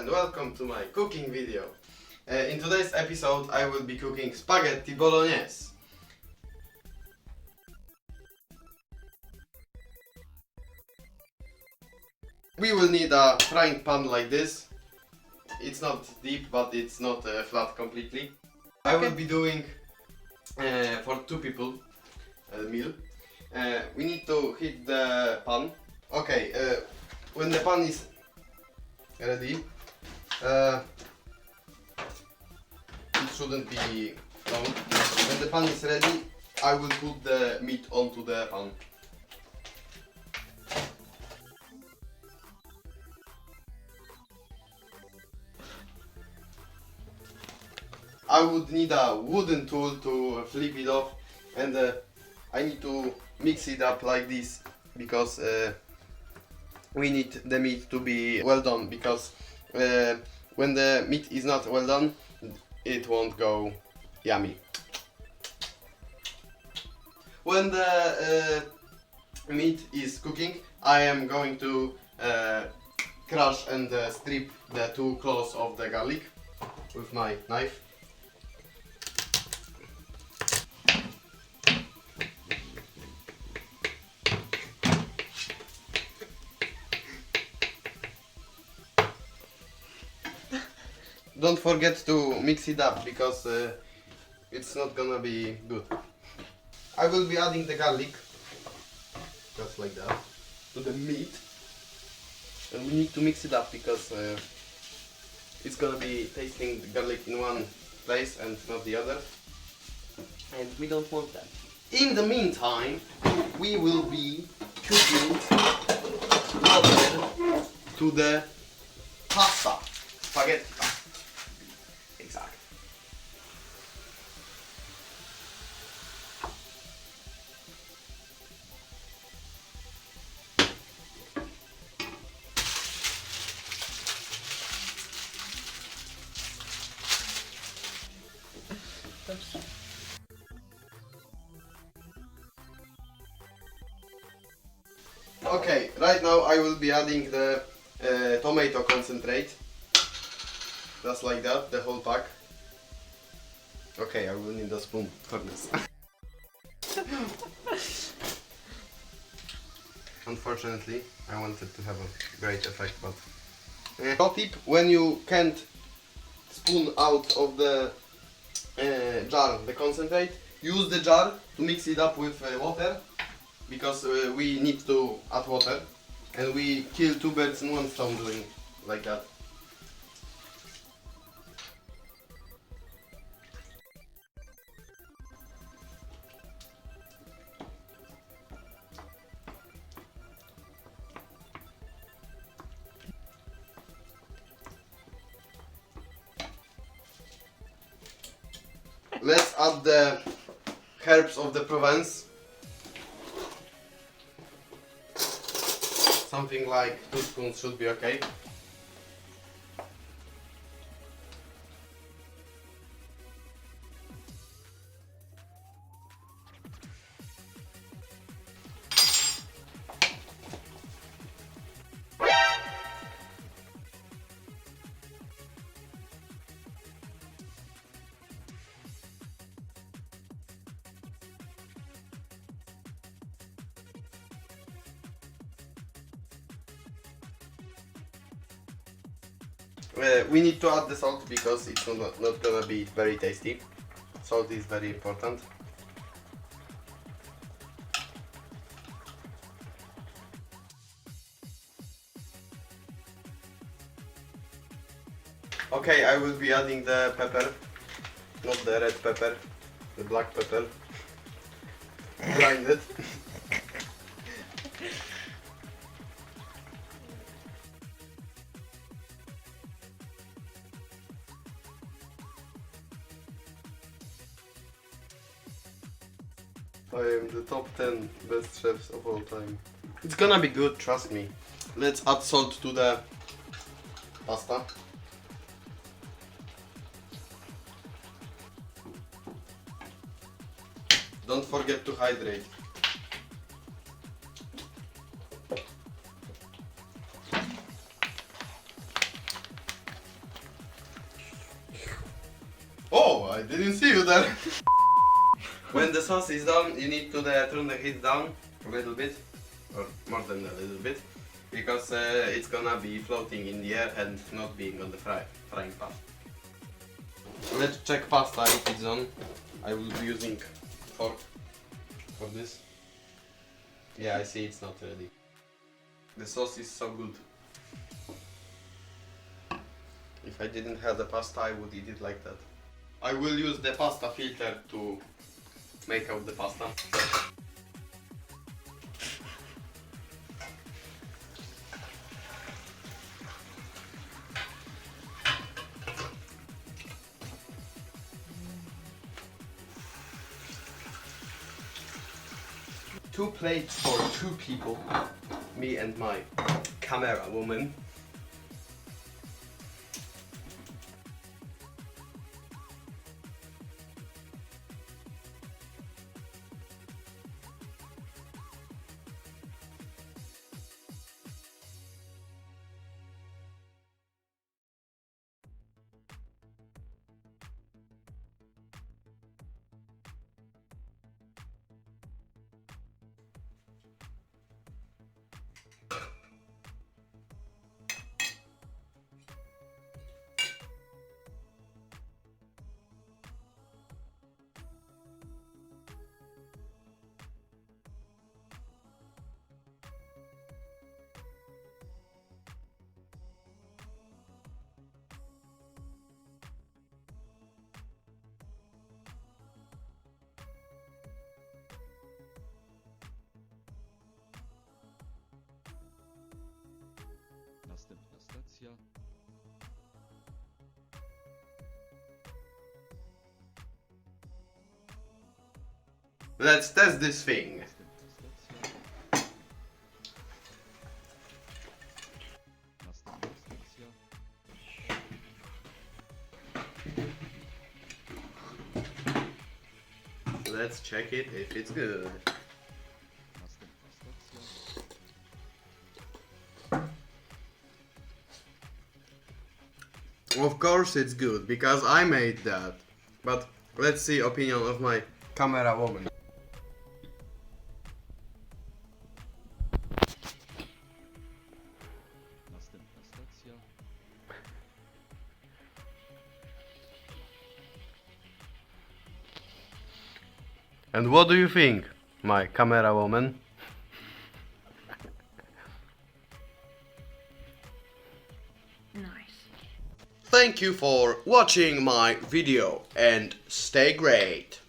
and welcome to my cooking video. In today's episode I will be cooking spaghetti bolognese. We will need a frying pan like this. It's not deep, but it's not flat completely. I will be doing for 2 people meal. We need to heat the pan. Okay, when the pan is ready, it shouldn't be long. When the pan is ready, I will put the meat onto the pan. I would need a wooden tool to flip it off, and I need to mix it up like this because we need the meat to be well done, because when the meat is not well done, it won't go yummy. When the meat is cooking, I am going to crush and strip the 2 cloves of the garlic with my knife. Don't forget to mix it up, because it's not gonna be good. I will be adding the garlic, just like that, to the meat. And we need to mix it up because it's gonna be tasting the garlic in one place and not the other. And we don't want that. In the meantime, we will be cooking water to the pasta, spaghetti pasta. Exactly. Okay, right now I will be adding the tomato concentrate. Just like that, the whole pack. Okay, I will need a spoon for this. Unfortunately, I wanted to have a great effect, but... Pro tip, when you can't spoon out of the jar the concentrate, use the jar to mix it up with water, because we need to add water, and we kill 2 birds in one stone doing like that. Let's add the herbs of the Provence. Something like 2 spoons should be okay. We need to add the salt because it's not gonna be very tasty. Salt is very important. Okay, I will be adding the pepper, not the red pepper, the black pepper. Grind it. I am the top 10 best chefs of all time. It's gonna be good, trust me. Let's add salt to the pasta. Don't forget to hydrate. I didn't see you there. When the sauce is done, you need to turn the heat down a little bit, or more than a little bit, because it's gonna be floating in the air and not being on the frying pan. Let's check pasta if it's on. I will be using fork for this. Yeah, I see it's not ready. The sauce is so good. If I didn't have the pasta, I would eat it like that. I will use the pasta filter to make out the pasta. Two plates for two people, me and my camera woman. Następna stacja. Let's test this thing. Następna stacja. Let's check it if it's good. Następna stacja. Of course it's good, because I made that. But let's see opinion of my camera woman. Następna stacja. And what do you think, my camera woman? Nice. Thank you for watching my video and stay great.